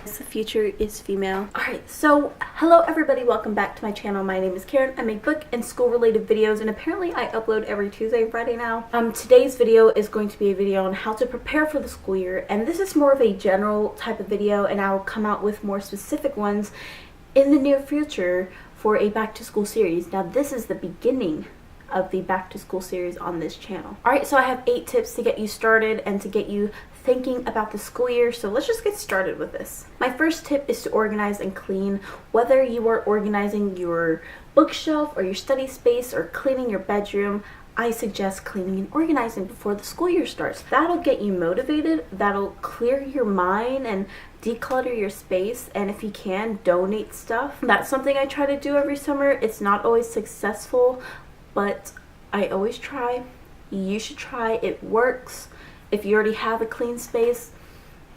The future is female. Alright, so hello everybody, welcome back to my channel. My name is Karen. I make book and school related videos and apparently I upload every Tuesday and Friday now. Today's video is going to be a video on how to prepare for the school year, and this is more of a general type of video, and I'll come out with more specific ones in the near future for a back to school series. Now this is the beginning of the back to school series on this channel. Alright, so I have 8 tips to get you started and to get you thinking about the school year, so let's just get started with this. My first tip is to organize and clean. Whether you are organizing your bookshelf or your study space or cleaning your bedroom, I suggest cleaning and organizing before the school year starts. That'll get you motivated, that'll clear your mind and declutter your space, and if you can, donate stuff. That's something I try to do every summer. It's not always successful, but I always try. You should try. It works. If you already have a clean space,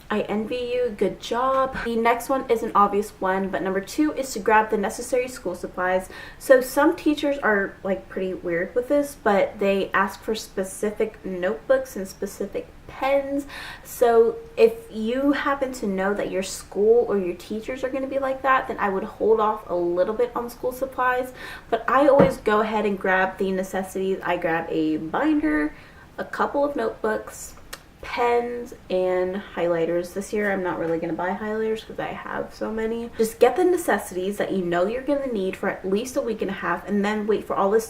I envy you. Good job. The next one is an obvious one, but number 2 is to grab the necessary school supplies. So some teachers are like pretty weird with this, but they ask for specific notebooks and specific pens. So if you happen to know that your school or your teachers are going to be like that, then I would hold off a little bit on school supplies. But I always go ahead and grab the necessities. I grab a binder, a couple of notebooks, pens, and highlighters. This year I'm not really going to buy highlighters because I have so many. Just get the necessities that you know you're going to need for at least a week and a half, and then wait for all the wait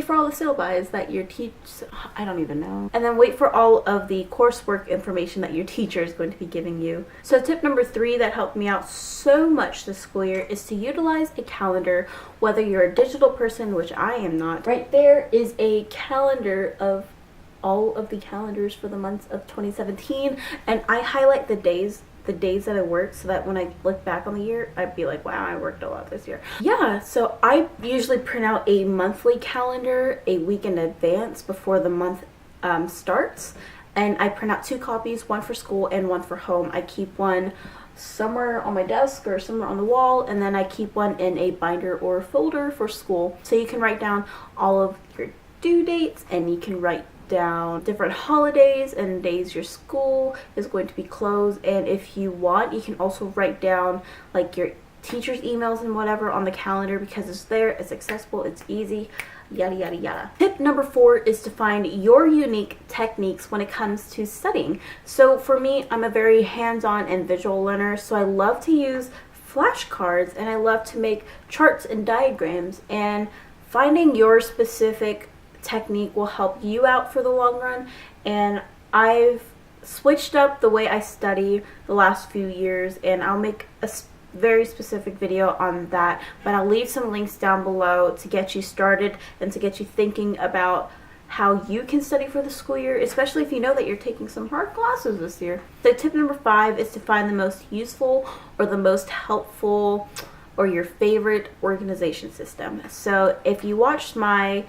for all the syllabi that your I don't even know. And then wait for all of the coursework information that your teacher is going to be giving you. So tip number 3 that helped me out so much this school year is to utilize a calendar. Whether you're a digital person, which I am not, right there is a calendar of all of the calendars for the months of 2017, and I highlight the days that I worked, so that when I look back on the year, I'd be like, wow, I worked a lot this year. Yeah, so I usually print out a monthly calendar a week in advance before the month starts, and I print out 2 copies, one for school and one for home. I keep one somewhere on my desk or somewhere on the wall, and then I keep one in a binder or folder for school, so you can write down all of your due dates, and you can write down different holidays and days your school is going to be closed. And if you want, you can also write down like your teacher's emails and whatever on the calendar, because it's there, it's accessible, it's easy, yada yada yada. Tip number 4 is to find your unique techniques when it comes to studying. So for me, I'm a very hands-on and visual learner, so I love to use flashcards and I love to make charts and diagrams, and finding your specific technique will help you out for the long run. And I've switched up the way I study the last few years, and I'll make a very specific video on that, but I'll leave some links down below to get you started and to get you thinking about how you can study for the school year, especially if you know that you're taking some hard classes this year. So tip number 5 is to find the most useful or the most helpful or your favorite organization system. So if you watched my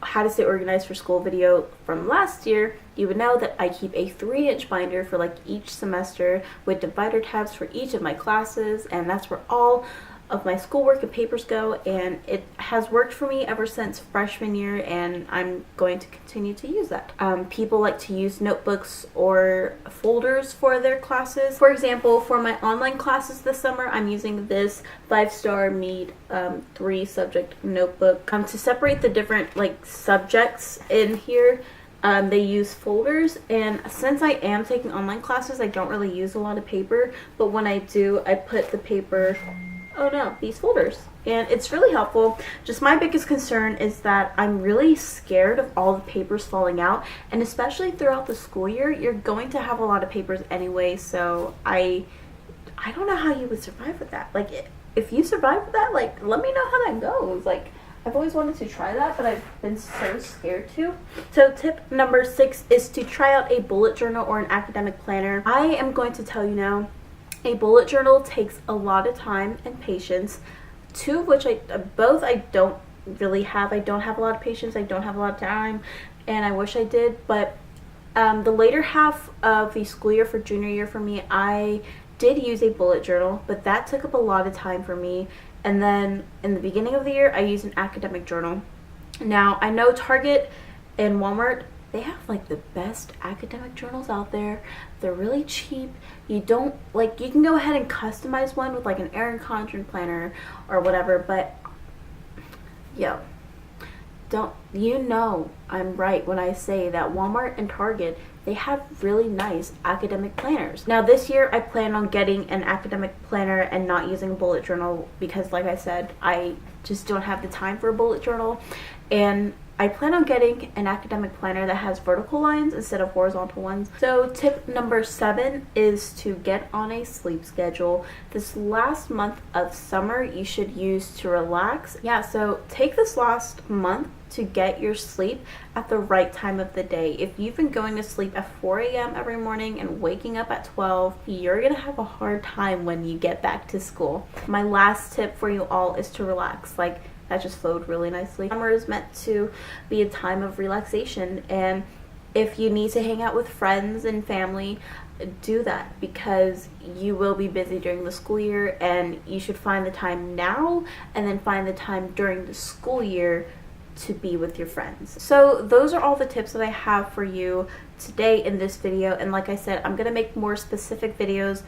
how to stay organized for school video from last year, you would know that I keep a 3-inch binder for like each semester with divider tabs for each of my classes, and that's where all of my schoolwork and papers go, and it has worked for me ever since freshman year, and I'm going to continue to use that. People like to use notebooks or folders for their classes. For example, for my online classes this summer, I'm using this 5-star Mead 3-subject notebook. To separate the different like subjects in here, they use folders, and since I am taking online classes, I don't really use a lot of paper, but when I do, I put the paper these folders, and it's really helpful. Just my biggest concern is that I'm really scared of all the papers falling out, and especially throughout the school year, you're going to have a lot of papers anyway, so I don't know how you would survive with that. Like, if you survive with that, like, let me know how that goes. Like, I've always wanted to try that, but I've been so scared to. So tip number 6 is to try out a bullet journal or an academic planner. I am going to tell you now, a bullet journal takes a lot of time and patience, 2 of which I don't really have. I don't have a lot of patience, I don't have a lot of time, and I wish I did. But the later half of the school year for junior year for me, I did use a bullet journal, but that took up a lot of time for me. And then in the beginning of the year, I used an academic journal. Now, I know Target and Walmart they have like the best academic journals out there. They're really cheap. You don't like, you can go ahead and customize one with like an Erin Condren planner or whatever, but yo, don't, you know I'm right when I say that Walmart and Target, they have really nice academic planners. Now this year I plan on getting an academic planner and not using a bullet journal because, like I said, I just don't have the time for a bullet journal. And I plan on getting an academic planner that has vertical lines instead of horizontal ones. So tip number 7 is to get on a sleep schedule. This last month of summer you should use to relax. Yeah, so take this last month to get your sleep at the right time of the day. If you've been going to sleep at 4 a.m. every morning and waking up at 12, you're gonna have a hard time when you get back to school. My last tip for you all is to relax. Like, that just flowed really nicely. Summer is meant to be a time of relaxation, and if you need to hang out with friends and family, do that, because you will be busy during the school year, and you should find the time now and then find the time during the school year to be with your friends. So those are all the tips that I have for you today in this video, and like I said, I'm gonna make more specific videos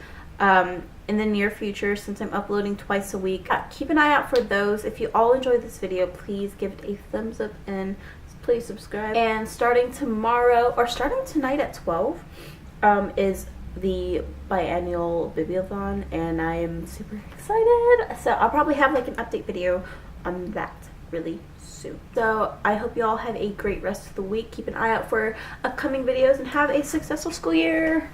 in the near future since I'm uploading twice a week. Keep an eye out for those. If you all enjoyed this video, please give it a thumbs up and please subscribe. And starting tomorrow, or starting tonight at 12, is the biannual Bibliothon, and I am super excited. So I'll probably have like an update video on that really soon. So I hope you all have a great rest of the week. Keep an eye out for upcoming videos and have a successful school year.